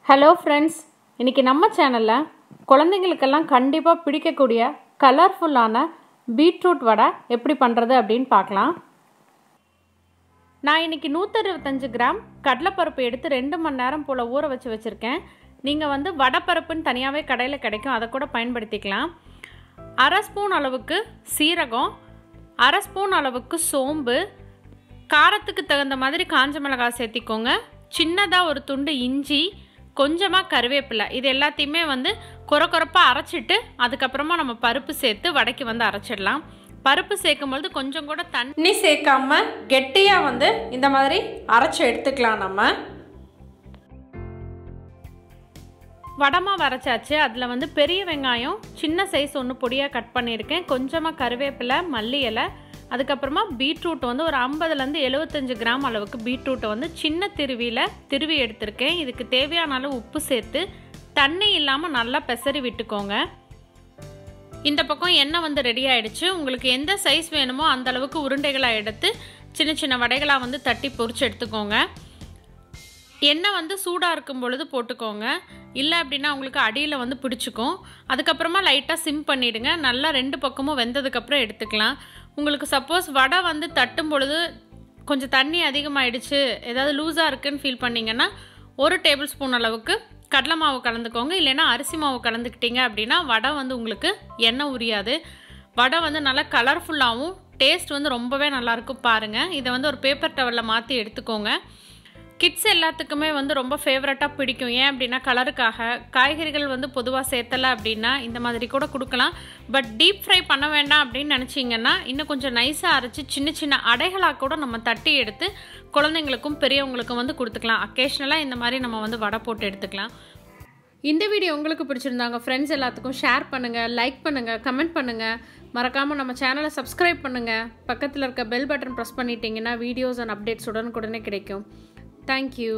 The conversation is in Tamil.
ஹலோ ஃப்ரெண்ட்ஸ், இன்றைக்கி நம்ம சேனலில் குழந்தைங்களுக்கெல்லாம் கண்டிப்பாக பிடிக்கக்கூடிய கலர்ஃபுல்லான பீட்ரூட் வடை எப்படி பண்ணுறது அப்படின்னு பார்க்கலாம். நான் இன்றைக்கி 125 கிராம் கடலைப்பருப்பு எடுத்து 2 மணி நேரம் போல் ஊற வச்சுருக்கேன். நீங்கள் வடைப்பருப்புன்னு தனியாகவே கடையில் கிடைக்கும், அதை கூட பயன்படுத்திக்கலாம். 1/2 ஸ்பூன் அளவுக்கு சீரகம், 1/2 ஸ்பூன் அளவுக்கு சோம்பு, காரத்துக்கு தகுந்த மாதிரி காஞ்ச மிளகாய் சேர்த்திக்கோங்க. சின்னதாக ஒரு துண்டு இஞ்சி, கொஞ்சமாக கருவேப்பிலை, இது எல்லாத்தையுமே கொரப்பாக அரைச்சிட்டு அதுக்கப்புறமா நம்ம பருப்பு சேர்த்து வடைக்கு அரைச்சிடலாம். பருப்பு சேர்க்கும்பொழுது கொஞ்சம் கூட தண்ணி சேர்க்காம கெட்டியாக இந்த மாதிரி அரைச்சி எடுத்துக்கலாம். நம்ம வடமாக அரைச்சாச்சு. அதில் பெரிய வெங்காயம் சின்ன சைஸ் ஒன்று பொடியாக கட் பண்ணியிருக்கேன், கொஞ்சமாக கருவேப்பிலை, மல்லி இலை, அதுக்கப்புறமா பீட்ரூட் ஒரு 50லேருந்து 75 கிராம் அளவுக்கு பீட்ரூட்டை சின்ன திருவி எடுத்திருக்கேன். இதுக்கு தேவையான அளவு உப்பு சேர்த்து தண்ணி இல்லாமல் நல்லா பெசரி விட்டுக்கோங்க. இந்த பக்கம் எண்ணெய் ரெடி ஆகிடுச்சு. உங்களுக்கு எந்த சைஸ் வேணுமோ அந்த அளவுக்கு உருண்டைகளாக எடுத்து சின்ன சின்ன வடைகளாக தட்டி பொரிச்சு எடுத்துக்கோங்க. எண்ணெய் சூடாக இருக்கும் பொழுது போட்டுக்கோங்க, இல்லை அப்படின்னா உங்களுக்கு அடியில் பிடிச்சிக்கும். அதுக்கப்புறமா லைட்டாக சிம் பண்ணிவிடுங்க. நல்லா 2 பக்கமும் வெந்ததுக்கப்புறம் எடுத்துக்கலாம். உங்களுக்கு சப்போஸ் வடை தட்டும் பொழுது கொஞ்சம் தண்ணி அதிகமாகிடுச்சு, ஏதாவது லூஸாக இருக்குதுன்னு ஃபீல் பண்ணிங்கன்னா 1 டேபிள் ஸ்பூன் அளவுக்கு கடலை மாவு கலந்துக்கோங்க. இல்லைன்னா அரிசி மாவு கலந்துக்கிட்டீங்க அப்படின்னா வடை உங்களுக்கு எண்ணெய் உரியாது. வடை நல்லா கலர்ஃபுல்லாகவும் டேஸ்ட் ரொம்பவே நல்லாயிருக்கும். பாருங்கள், இதை ஒரு பேப்பர் டவலில் மாற்றி எடுத்துக்கோங்க. கிட்ஸ் எல்லாத்துக்குமே ரொம்ப ஃபேவரட்டாக பிடிக்கும். ஏன் அப்படின்னா கலருக்காக. காய்கறிகள் பொதுவாக சேர்த்தலை அப்படின்னா இந்த மாதிரி கூட கொடுக்கலாம். பட் டீப் ஃப்ரை பண்ண வேண்டாம் அப்படின்னு நினச்சிங்கன்னா இன்னும் கொஞ்சம் நைஸாக அரைச்சி சின்ன சின்ன அடைகளாக கூட நம்ம தட்டி எடுத்து குழந்தைங்களுக்கும் பெரியவங்களுக்கும் கொடுத்துக்கலாம். அக்கேஷ்னலாக இந்த மாதிரி நம்ம வடை போட்டு எடுத்துக்கலாம். இந்த வீடியோ உங்களுக்கு பிடிச்சிருந்தாங்க ஃப்ரெண்ட்ஸ் எல்லாத்துக்கும் ஷேர் பண்ணுங்கள், லைக் பண்ணுங்கள், கமெண்ட் பண்ணுங்கள். மறக்காமல் நம்ம சேனலை சப்ஸ்கிரைப் பண்ணுங்கள். பக்கத்தில் இருக்க பெல் பட்டன் ப்ரெஸ் பண்ணிட்டீங்கன்னா வீடியோஸ் அண்ட் அப்டேட்ஸ் உடனுக்குடனே கிடைக்கும். Thank you.